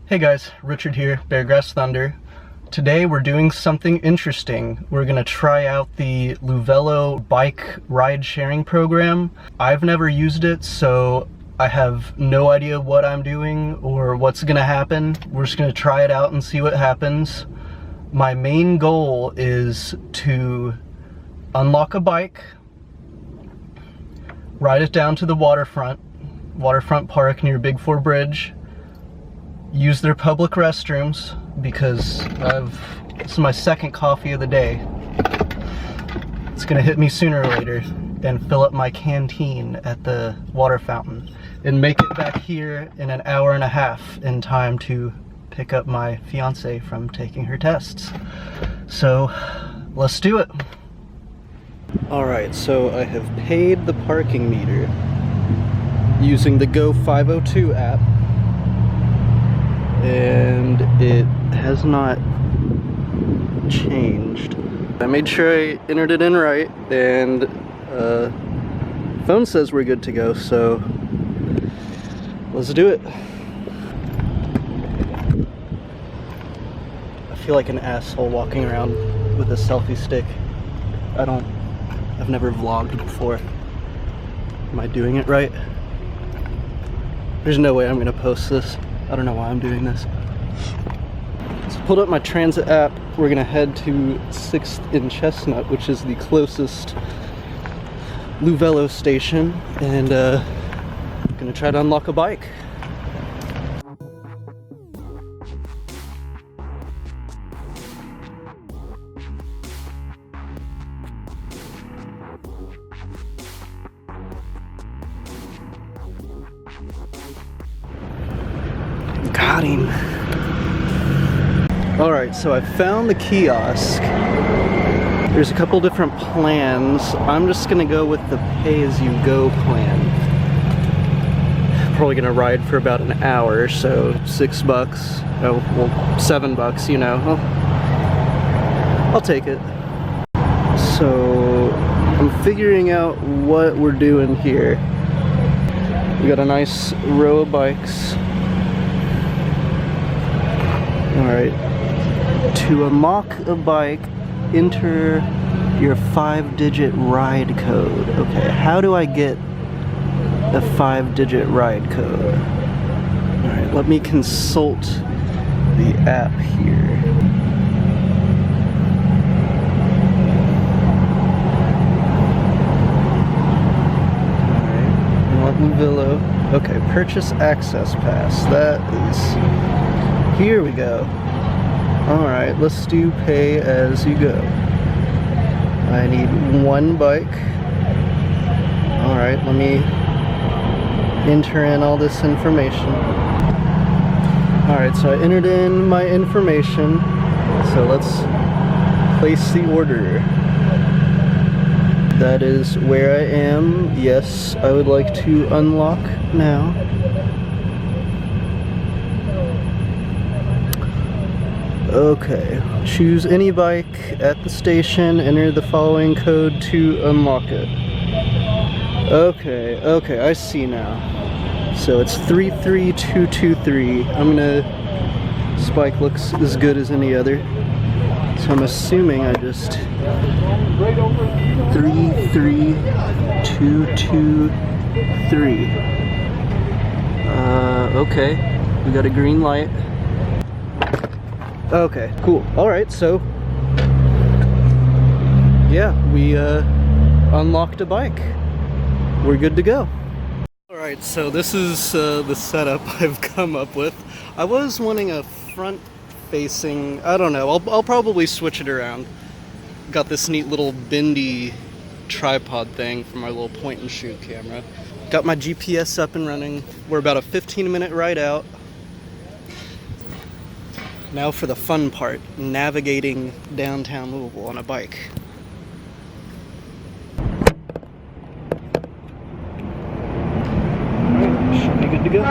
Hey guys, Richard here, Beargrass Thunder. Today we're doing something interesting. We're gonna try out the Louvelo bike ride sharing program. I've never used it, so I have no idea what I'm doing or what's gonna happen. We're just gonna try it out and see what happens. My main goal is to unlock a bike, ride it down to the waterfront park near Big Four Bridge, use their public restrooms because this is my second coffee of the day. It's gonna hit me sooner or later, and fill up my canteen at the water fountain and make it back here in an hour and a half in time to pick up my fiance from taking her tests. So let's do it. Alright, so I have paid the parking meter using the Go 502 app, and it has not changed. I made sure I entered it in right, and phone says we're good to go, so let's do it. I feel like an asshole walking around with a selfie stick. I've never vlogged before. Am I doing it right? There's no way I'm gonna post this. I don't know why I'm doing this. So pulled up my transit app. We're gonna head to 6th and Chestnut, which is the closest Louvelo station, and gonna try to unlock a bike. Got him. Alright, so I found the kiosk. There's a couple different plans. I'm just gonna go with the pay-as-you-go plan. Probably gonna ride for about an hour, so $6. Oh, well, $7, you know. I'll take it. So, I'm figuring out what we're doing here. We got a nice row of bikes. Alright, to unlock a bike, enter your 5-digit ride code. Okay, how do I get a 5-digit ride code? Alright, let me consult the app here. Alright, Louvelo. Okay, purchase access pass. That is... Here we go. Alright, let's do pay as you go. I need one bike. Alright, let me enter in all this information. Alright, so I entered in my information. So let's place the order. That is where I am. Yes, I would like to unlock now. Okay, choose any bike at the station, enter the following code to unlock it. Okay, I see now. So it's 33223. This bike looks as good as any other. So I'm assuming I just 33223. Okay, we got a green light. Okay, cool. Alright, so yeah, we unlocked a bike. We're good to go. Alright, so this is the setup I've come up with. I was wanting a front-facing, I don't know, I'll probably switch it around. Got this neat little bendy tripod thing for my little point-and-shoot camera. Got my GPS up and running. We're about a 15-minute ride out. Now for the fun part, navigating downtown Louisville on a bike. Alright, should be good to go.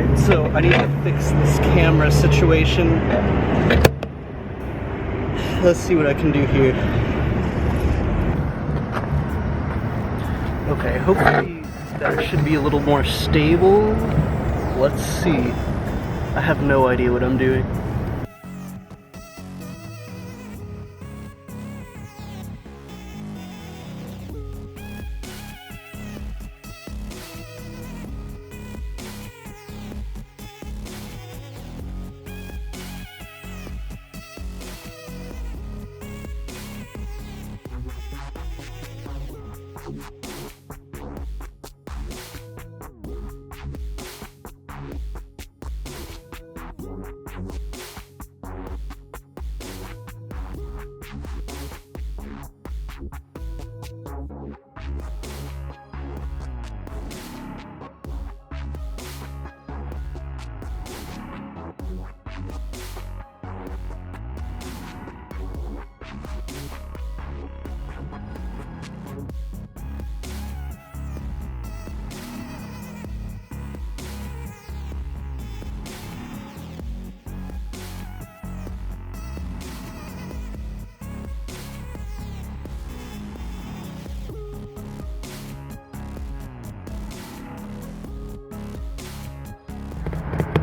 Alright, so I need to fix this camera situation. Let's see what I can do here. Okay, hopefully that should be a little more stable. Let's see. I have no idea what I'm doing.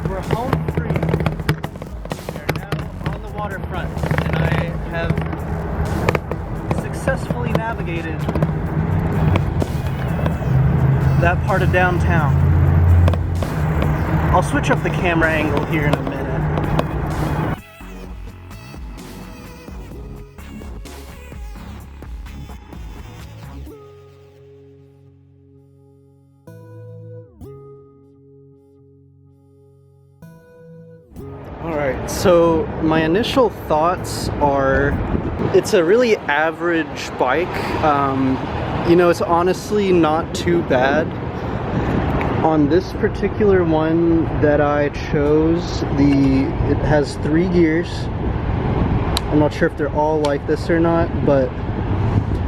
We're home free. We are now on the waterfront, and I have successfully navigated that part of downtown. I'll switch up the camera angle here in a minute. Alright, so my initial thoughts are, it's a really average bike. You know, it's honestly not too bad. On this particular one that I chose, it has 3 gears. I'm not sure if they're all like this or not, but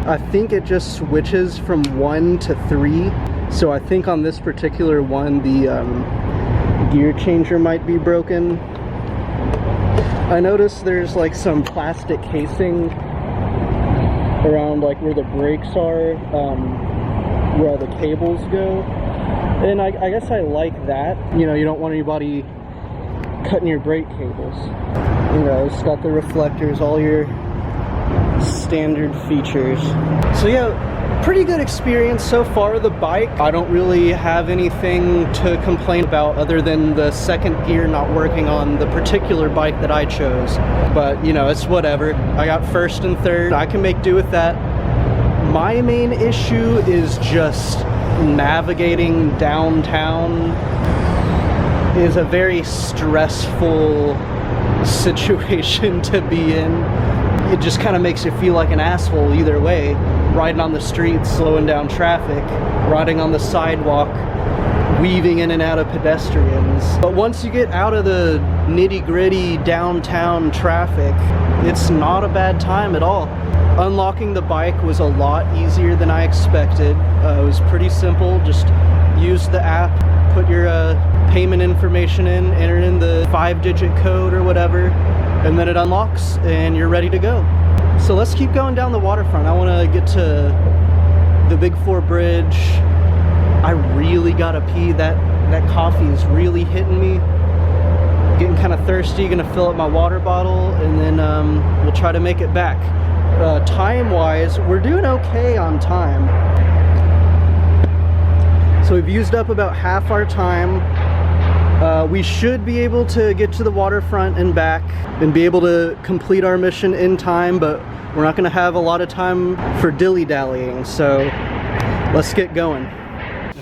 I think it just switches from 1 to 3. So I think on this particular one, the gear changer might be broken. I noticed there's like some plastic casing around like where the brakes are, where all the cables go. And I guess I like that. You know, you don't want anybody cutting your brake cables. You know, it's got the reflectors, all your standard features. So yeah, pretty good experience so far. The bike, I don't really have anything to complain about other than the second gear not working on the particular bike that I chose. But you know, it's whatever. I got first and third. I can make do with that. My main issue is just navigating downtown. Is a very stressful situation to be in. It just kind of makes you feel like an asshole either way. Riding on the street, slowing down traffic, riding on the sidewalk, weaving in and out of pedestrians. But once you get out of the nitty-gritty downtown traffic, it's not a bad time at all. Unlocking the bike was a lot easier than I expected. It was pretty simple. Just use the app, put your payment information in, enter in the 5-digit code or whatever, and then it unlocks and you're ready to go. So let's keep going down the waterfront. I want to get to the Big 4 Bridge. I really gotta pee. That coffee is really hitting me. Getting kind of thirsty. Gonna fill up my water bottle and then we'll try to make it back. Time-wise, we're doing okay on time. So we've used up about half our time. We should be able to get to the waterfront and back and be able to complete our mission in time, but we're not gonna have a lot of time for dilly-dallying, so let's get going.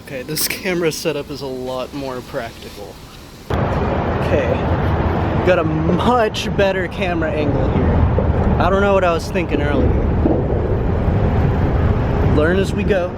Okay, this camera setup is a lot more practical. Okay, got a much better camera angle here. I don't know what I was thinking earlier. Learn as we go.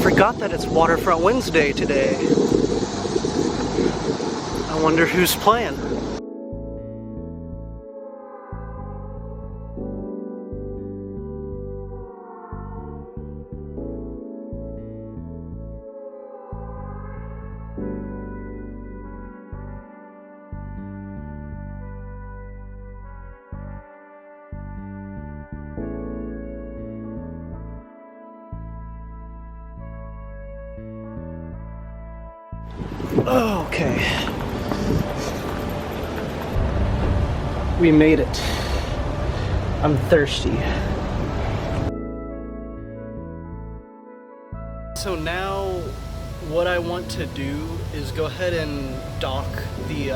forgot that it's Waterfront Wednesday today. I wonder who's playing. Okay. We made it. I'm thirsty. So now what I want to do is go ahead and dock the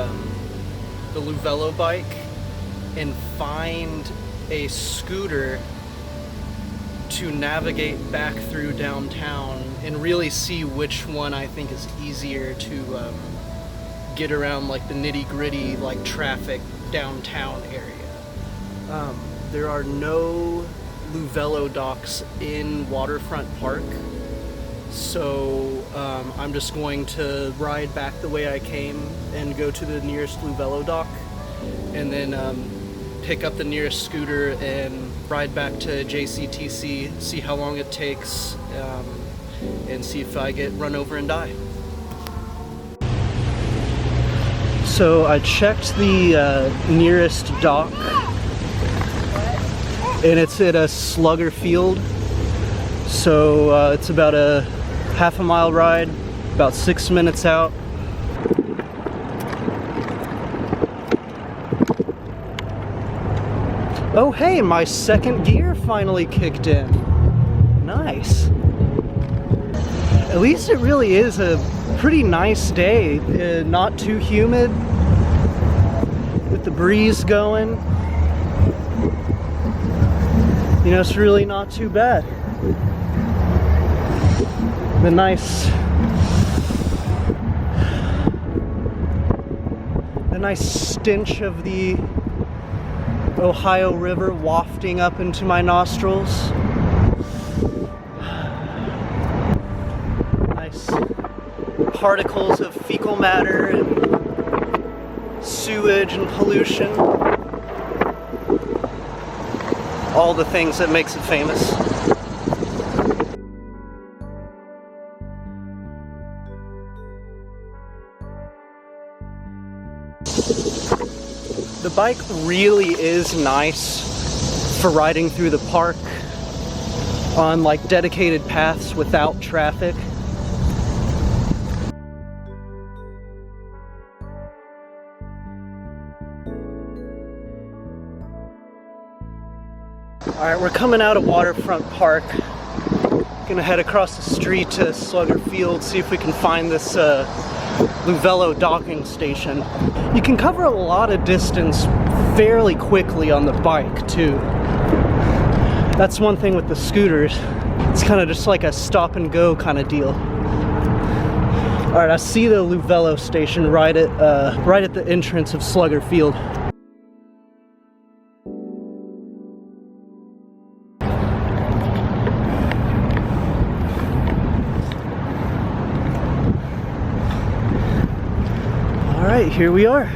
Louvelo bike and find a scooter to navigate back through downtown and really see which one I think is easier to get around, like the nitty-gritty like traffic downtown area. There are no Louvelo docks in Waterfront Park, so I'm just going to ride back the way I came and go to the nearest Louvelo dock, and then pick up the nearest scooter and ride back to JCTC, see how long it takes, and see if I get run over and die. So I checked the nearest dock, and it's at a Slugger Field, so it's about a half a mile ride, about 6 minutes out. Oh hey, my second gear finally kicked in. Nice. At least it really is a pretty nice day. Not too humid, with the breeze going. You know, it's really not too bad. The nice stench of the Ohio River wafting up into my nostrils. Nice particles of fecal matter and sewage and pollution. All the things that makes it famous. The bike really is nice for riding through the park on like dedicated paths without traffic. Alright, we're coming out of Waterfront Park. Gonna head across the street to Slugger Field, see if we can find this Louvelo docking station. You can cover a lot of distance fairly quickly on the bike too. That's one thing with the scooters. It's kind of just like a stop and go kind of deal. Alright, I see the Louvelo station right at the entrance of Slugger Field. Alright, here we are.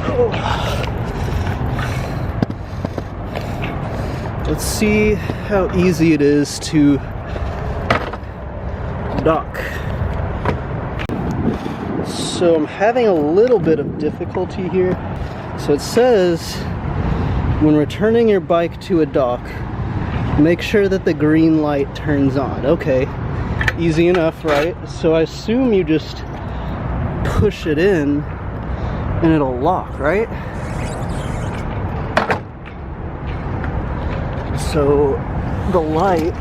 Oh. Let's see how easy it is to dock. So I'm having a little bit of difficulty here. So it says, when returning your bike to a dock, make sure that the green light turns on. Okay. Easy enough, right? So I assume you just push it in and it'll lock, right? So the light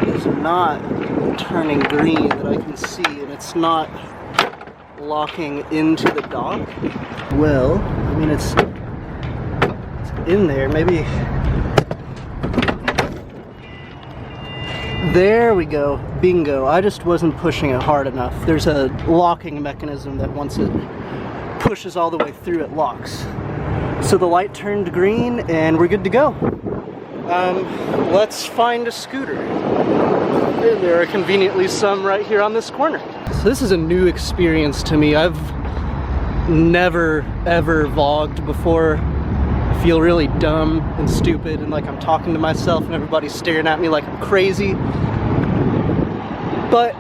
is not turning green that I can see, and it's not locking into the dock. Well, I mean, it's in there, maybe. There we go, bingo. I just wasn't pushing it hard enough. There's a locking mechanism that once it pushes all the way through, it locks. So the light turned green and we're good to go. Let's find a scooter. There are conveniently some right here on this corner. So this is a new experience to me. I've never ever vlogged before. I feel really dumb and stupid and like I'm talking to myself and everybody's staring at me like I'm crazy. But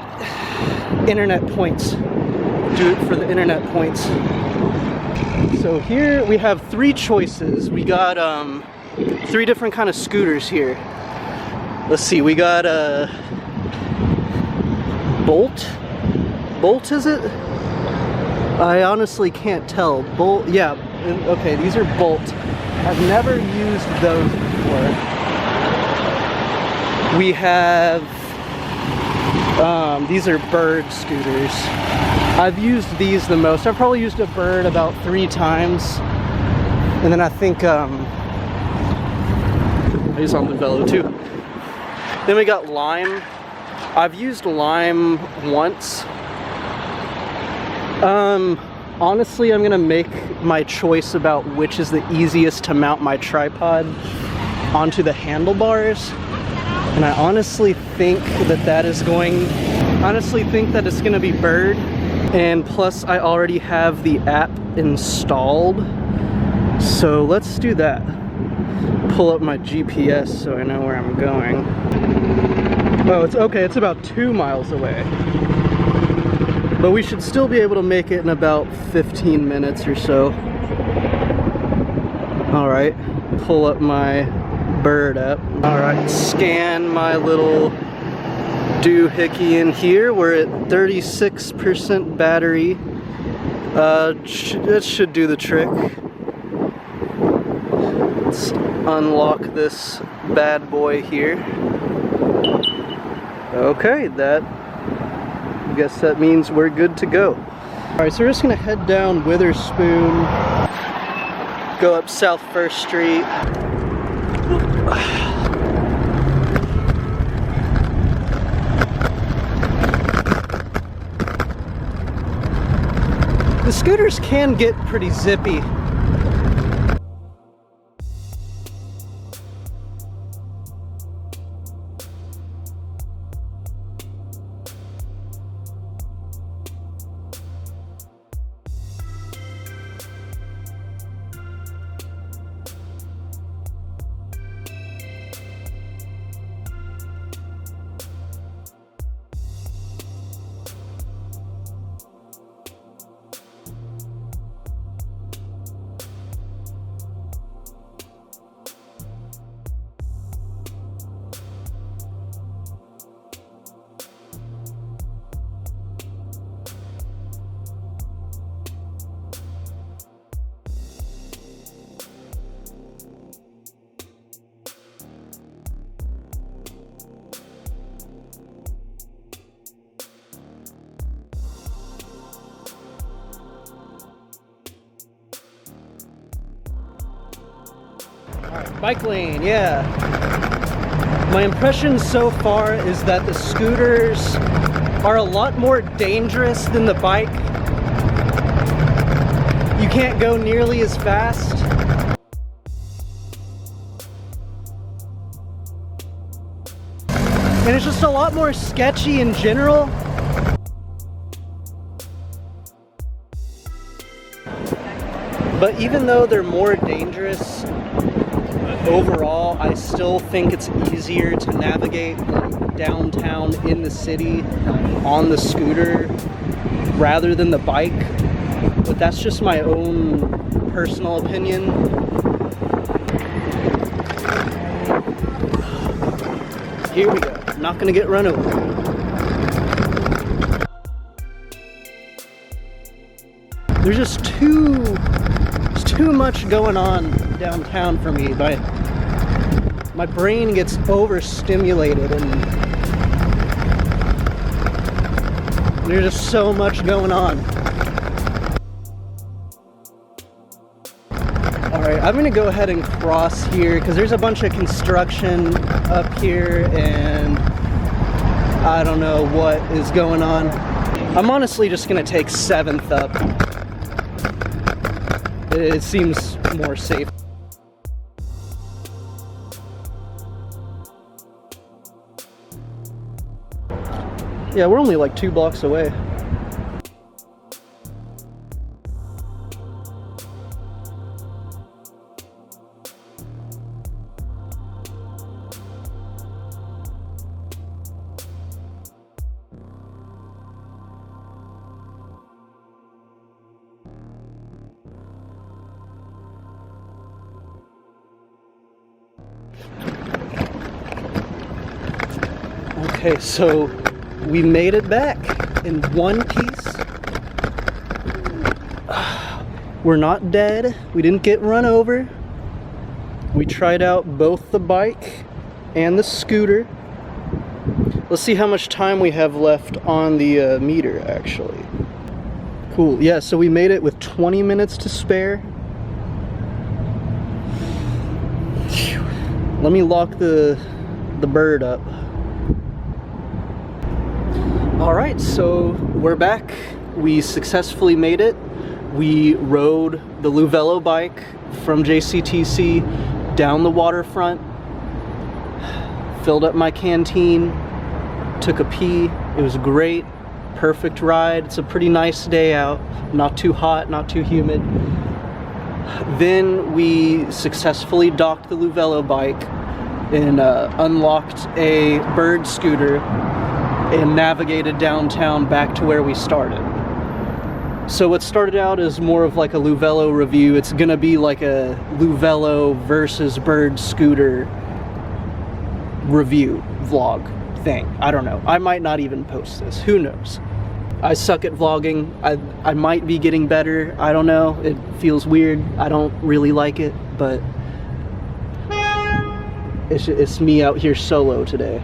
internet points. Do it for the internet points. So here we have 3 choices. We got 3 different kind of scooters here. Let's see, we got a Bolt is it? I honestly can't tell. Bolt, yeah, okay, these are Bolt. I've never used those before. We have, these are Bird scooters. I've used these the most. I've probably used a Bird about 3 times. And then I think, I use on Louvelo too. Then we got Lime. I've used Lime once. Honestly, I'm gonna make my choice about which is the easiest to mount my tripod onto the handlebars. And I honestly think that it's gonna be Bird. And plus I already have the app installed. So let's do that. Pull up my GPS so I know where I'm going. Oh, it's okay, it's about 2 miles away. But we should still be able to make it in about 15 minutes or so. Alright, pull up my Bird app. Alright, scan my little doohickey in here. We're at 36% battery. That should do the trick. Let's unlock this bad boy here. Okay, I guess that means we're good to go. Alright, so we're just gonna head down Witherspoon, go up South 1st Street. The scooters can get pretty zippy. Bike lane, yeah. My impression so far is that the scooters are a lot more dangerous than the bike. You can't go nearly as fast. And it's just a lot more sketchy in general. But even though they're more dangerous, overall, I still think it's easier to navigate like downtown in the city on the scooter rather than the bike. But that's just my own personal opinion. Here we go. I'm not gonna get run over. There's just too much going on downtown for me. My brain gets overstimulated and there's just so much going on. Alright, I'm gonna go ahead and cross here because there's a bunch of construction up here and I don't know what is going on. I'm honestly just gonna take 7th up. It seems more safe. Yeah, we're only like 2 blocks away. Okay, so we made it back in one piece. We're not dead. We didn't get run over. We tried out both the bike and the scooter. Let's see how much time we have left on the meter, actually. Cool. Yeah, so we made it with 20 minutes to spare. Let me lock the bird up. Alright, so we're back. We successfully made it. We rode the Louvelo bike from JCTC down the waterfront, filled up my canteen, took a pee. It was great, perfect ride. It's a pretty nice day out, not too hot, not too humid. Then we successfully docked the Louvelo bike and unlocked a bird scooter and navigated downtown back to where we started. So what started out as more of like a Louvelo review, it's gonna be like a Louvelo versus bird scooter review vlog thing. I don't know. I might not even post this. Who knows? I suck at vlogging. I might be getting better. I don't know. It feels weird. I don't really like it, but it's me out here solo today.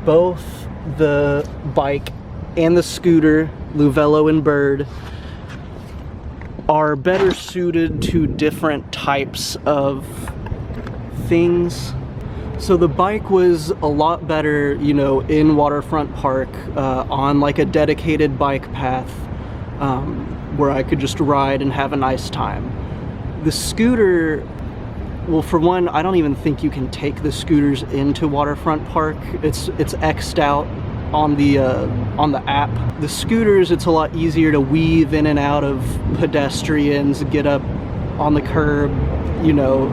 Both the bike and the scooter, Louvelo and bird, are better suited to different types of things. So the bike was a lot better, you know, in Waterfront Park, on like a dedicated bike path, where I could just ride and have a nice time. The scooter, well, for one, I don't even think you can take the scooters into Waterfront Park. It's X'd out on the app. The scooters, it's a lot easier to weave in and out of pedestrians, get up on the curb, you know.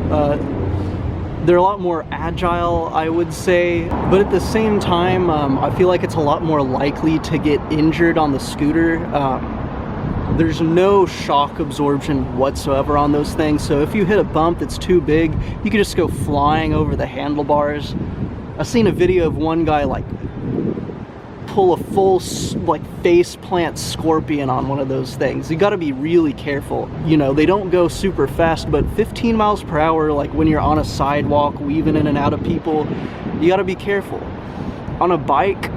They're a lot more agile, I would say, but at the same time, I feel like it's a lot more likely to get injured on the scooter. There's no shock absorption whatsoever on those things, so if you hit a bump that's too big, you can just go flying over the handlebars. I've seen a video of one guy like pull a full like face plant scorpion on one of those things. You got to be really careful. You know, they don't go super fast, but 15 miles per hour, like when you're on a sidewalk weaving in and out of people, you got to be careful. On a bike,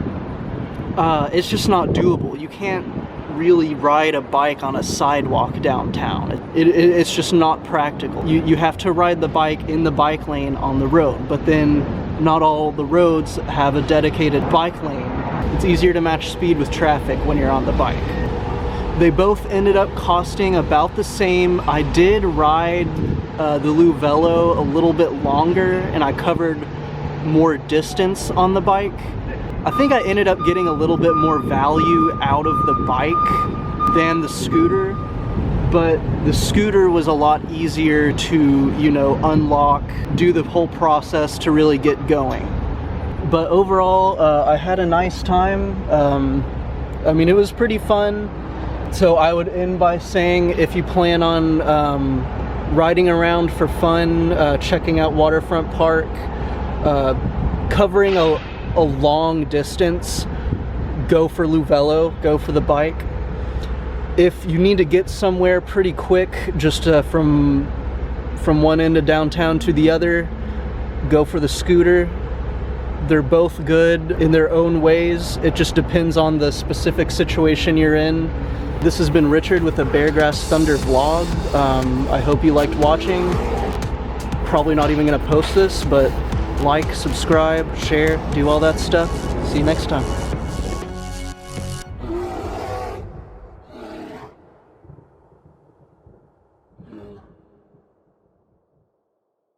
it's just not doable. You can't really ride a bike on a sidewalk downtown. It's just not practical. You have to ride the bike in the bike lane on the road, but then not all the roads have a dedicated bike lane. It's easier to match speed with traffic when you're on the bike. They both ended up costing about the same. I did ride the Louvelo a little bit longer and I covered more distance on the bike. I think I ended up getting a little bit more value out of the bike than the scooter, but the scooter was a lot easier to, you know, unlock, do the whole process to really get going. But overall, I had a nice time. I mean, it was pretty fun. So I would end by saying, if you plan on riding around for fun, checking out Waterfront Park, covering a long distance, go for Louvelo, go for the bike. If you need to get somewhere pretty quick, just from one end of downtown to the other, go for the scooter. They're both good in their own ways. It just depends on the specific situation you're in. This has been Richard with the Beargrass Thunder vlog. I hope you liked watching. Probably not even gonna post this, but like, subscribe, share, do all that stuff. See you next time.